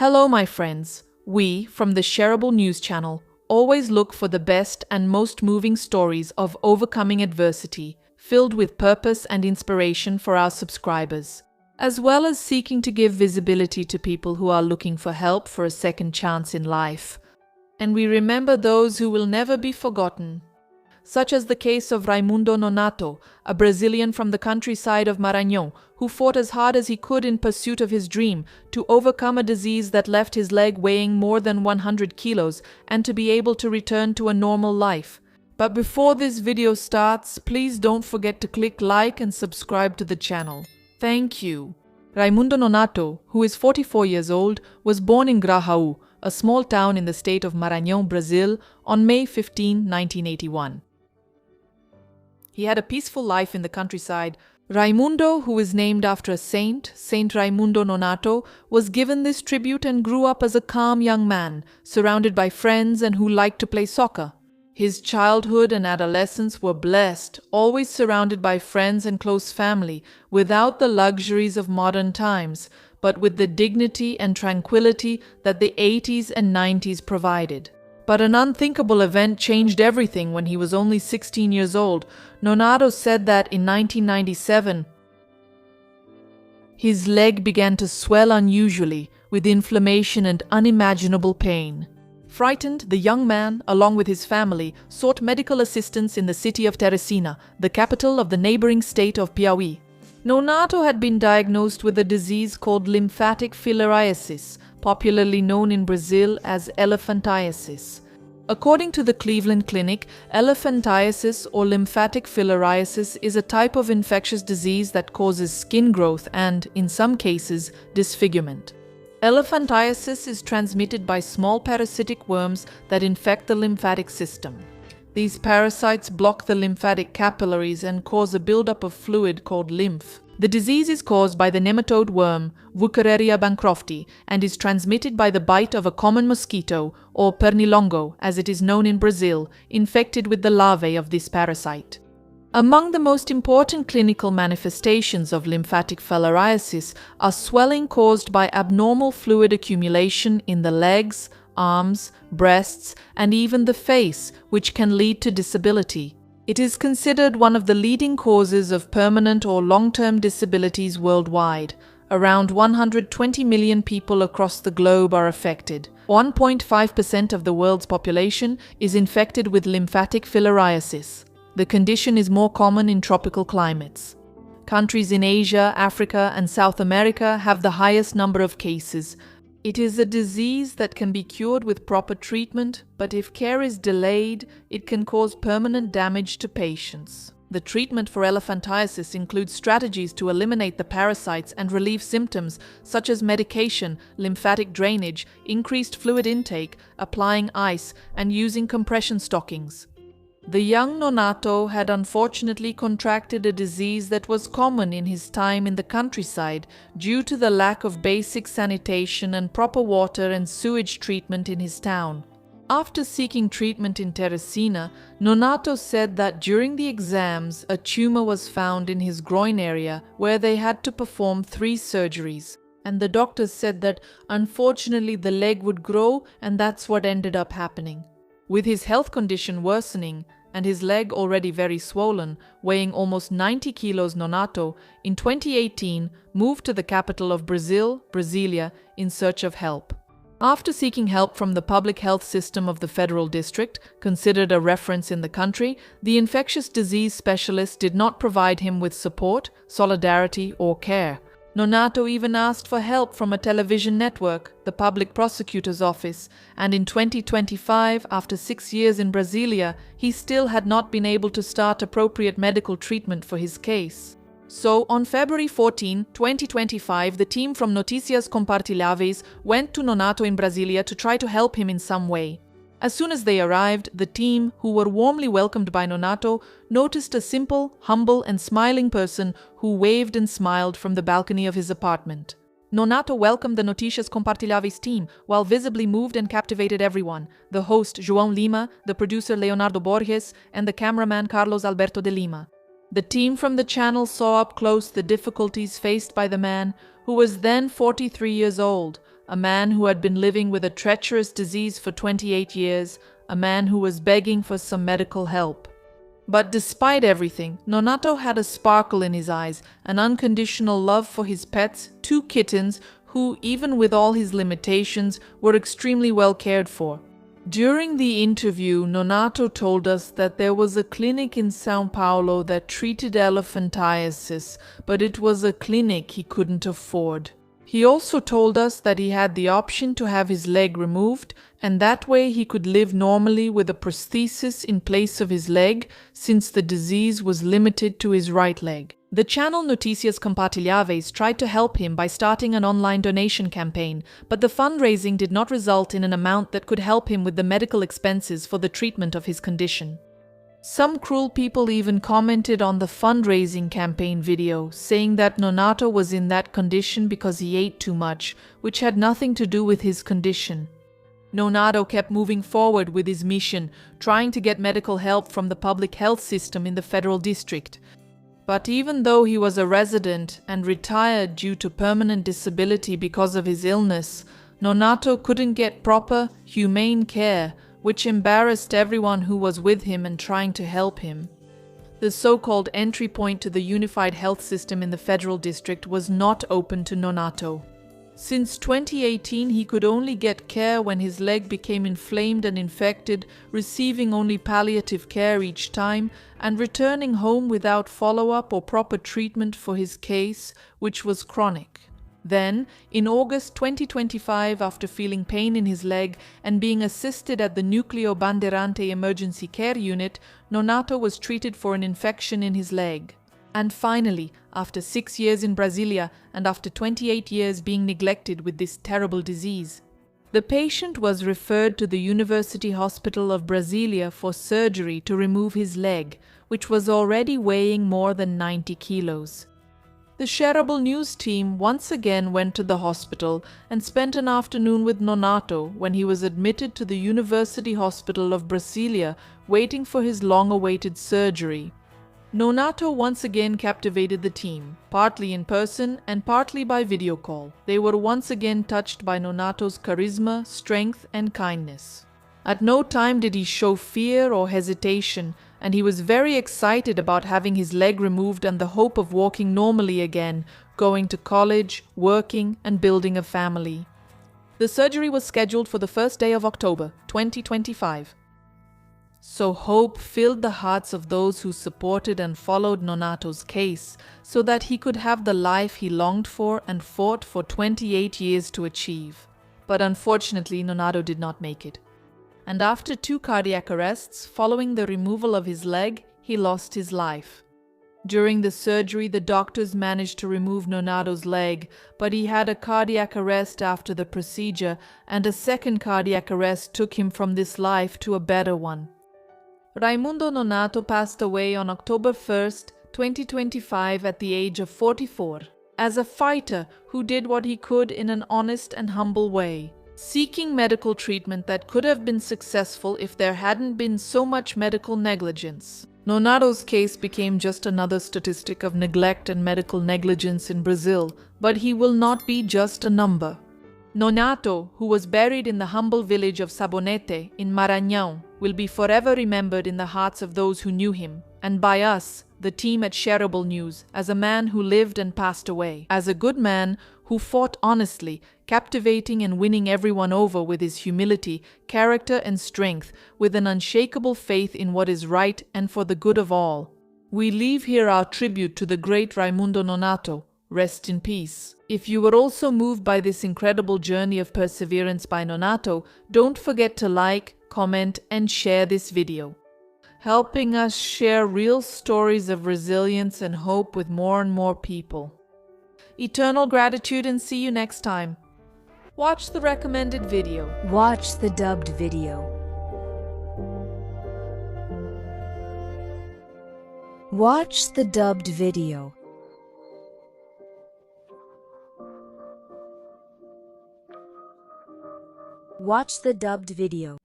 Hello, my friends. We, from the Shareable News Channel, always look for the best and most moving stories of overcoming adversity, filled with purpose and inspiration for our subscribers, as well as seeking to give visibility to people who are looking for help for a second chance in life. And we remember those who will never be forgotten, such as the case of Raimundo Nonato, a Brazilian from the countryside of Maranhão, who fought as hard as he could in pursuit of his dream to overcome a disease that left his leg weighing more than 100 kilos and to be able to return to a normal life. But before this video starts, please don't forget to click like and subscribe to the channel. Thank you. Raimundo Nonato, who is 44 years old, was born in Grajaú, a small town in the state of Maranhão, Brazil, on May 15, 1981. He had a peaceful life in the countryside. Raimundo, who is named after a saint, Saint Raimundo Nonato, was given this tribute and grew up as a calm young man, surrounded by friends and who liked to play soccer. His childhood and adolescence were blessed, always surrounded by friends and close family, without the luxuries of modern times, but with the dignity and tranquility that the 80s and 90s provided. But an unthinkable event changed everything when he was only 16 years old. Nonato said that in 1997, his leg began to swell unusually, with inflammation and unimaginable pain. Frightened, the young man, along with his family, sought medical assistance in the city of Teresina, the capital of the neighboring state of Piauí. Nonato had been diagnosed with a disease called lymphatic filariasis, popularly known in Brazil as elephantiasis. According to the Cleveland Clinic, elephantiasis or lymphatic filariasis is a type of infectious disease that causes skin growth and, in some cases, disfigurement. Elephantiasis is transmitted by small parasitic worms that infect the lymphatic system. These parasites block the lymphatic capillaries and cause a buildup of fluid called lymph. The disease is caused by the nematode worm Wuchereria bancrofti and is transmitted by the bite of a common mosquito, or pernilongo as it is known in Brazil, infected with the larvae of this parasite. Among the most important clinical manifestations of lymphatic filariasis are swelling caused by abnormal fluid accumulation in the legs, arms, breasts, and even the face, which can lead to disability. It is considered one of the leading causes of permanent or long-term disabilities worldwide. Around 120 million people across the globe are affected. 1.5% of the world's population is infected with lymphatic filariasis. The condition is more common in tropical climates. Countries in Asia, Africa, and South America have the highest number of cases. It is a disease that can be cured with proper treatment, but if care is delayed, it can cause permanent damage to patients. The treatment for elephantiasis includes strategies to eliminate the parasites and relieve symptoms, such as medication, lymphatic drainage, increased fluid intake, applying ice, and using compression stockings. The young Nonato had unfortunately contracted a disease that was common in his time in the countryside due to the lack of basic sanitation and proper water and sewage treatment in his town. After seeking treatment in Teresina, Nonato said that during the exams a tumor was found in his groin area where they had to perform 3 surgeries. And the doctors said that unfortunately the leg would grow, and that's what ended up happening. With his health condition worsening and his leg already very swollen, weighing almost 90 kilos, Nonato, in 2018, moved to the capital of Brazil, Brasilia, in search of help. After seeking help from the public health system of the federal district, considered a reference in the country, the infectious disease specialist did not provide him with support, solidarity, or care. Nonato even asked for help from a television network, the public prosecutor's office, and in 2025, after 6 years in Brasilia, he still had not been able to start appropriate medical treatment for his case. So, on February 14, 2025, the team from Notícias Compartilháveis went to Nonato in Brasilia to try to help him in some way. As soon as they arrived, the team, who were warmly welcomed by Nonato, noticed a simple, humble, and smiling person who waved and smiled from the balcony of his apartment. Nonato welcomed the Notícias Compartilháveis team, while visibly moved and captivated everyone: the host João Lima, the producer Leonardo Borges, and the cameraman Carlos Alberto de Lima. The team from the channel saw up close the difficulties faced by the man, who was then 43 years old, a man who had been living with a treacherous disease for 28 years, a man who was begging for some medical help. But despite everything, Nonato had a sparkle in his eyes, an unconditional love for his pets, 2 kittens, who, even with all his limitations, were extremely well cared for. During the interview, Nonato told us that there was a clinic in São Paulo that treated elephantiasis, but it was a clinic he couldn't afford. He also told us that he had the option to have his leg removed, and that way he could live normally with a prosthesis in place of his leg, since the disease was limited to his right leg. The channel Notícias Compartilháveis tried to help him by starting an online donation campaign, but the fundraising did not result in an amount that could help him with the medical expenses for the treatment of his condition. Some cruel people even commented on the fundraising campaign video, saying that Nonato was in that condition because he ate too much, which had nothing to do with his condition. Nonato kept moving forward with his mission, trying to get medical help from the public health system in the federal district. But even though he was a resident and retired due to permanent disability because of his illness, Nonato couldn't get proper, humane care, which embarrassed everyone who was with him and trying to help him. The so-called entry point to the unified health system in the federal district was not open to Nonato. Since 2018, he could only get care when his leg became inflamed and infected, receiving only palliative care each time, and returning home without follow-up or proper treatment for his case, which was chronic. Then, in August 2025, after feeling pain in his leg and being assisted at the Núcleo Bandeirante Emergency Care Unit, Nonato was treated for an infection in his leg. And finally, after 6 years in Brasilia and after 28 years being neglected with this terrible disease, the patient was referred to the University Hospital of Brasilia for surgery to remove his leg, which was already weighing more than 90 kilos. The shareable news team once again went to the hospital and spent an afternoon with Nonato when he was admitted to the University Hospital of Brasilia, waiting for his long-awaited surgery. Nonato once again captivated the team, partly in person and partly by video call. They were once again touched by Nonato's charisma, strength, and kindness. At no time did he show fear or hesitation, and he was very excited about having his leg removed and the hope of walking normally again, going to college, working, and building a family. The surgery was scheduled for the first day of October, 2025. So hope filled the hearts of those who supported and followed Nonato's case, so that he could have the life he longed for and fought for 28 years to achieve. But unfortunately, Nonato did not make it. And after 2 cardiac arrests, following the removal of his leg, he lost his life. During the surgery, the doctors managed to remove Nonato's leg, but he had a cardiac arrest after the procedure, and a second cardiac arrest took him from this life to a better one. Raimundo Nonato passed away on October 1st, 2025 at the age of 44, as a fighter who did what he could in an honest and humble way, seeking medical treatment that could have been successful if there hadn't been so much medical negligence. Nonato's case became just another statistic of neglect and medical negligence in Brazil, but he will not be just a number. Nonato, who was buried in the humble village of Sabonete in Maranhão, will be forever remembered in the hearts of those who knew him, and by us, the team at Shareable News, as a man who lived and passed away, as a good man who fought honestly, captivating and winning everyone over with his humility, character and strength, with an unshakable faith in what is right and for the good of all. We leave here our tribute to the great Raimundo Nonato. Rest in peace. If you were also moved by this incredible journey of perseverance by Nonato, don't forget to like, comment, and share this video, helping us share real stories of resilience and hope with more and more people. Eternal gratitude, and see you next time. Watch the recommended video. Watch the dubbed video. Watch the dubbed video. Watch the dubbed video.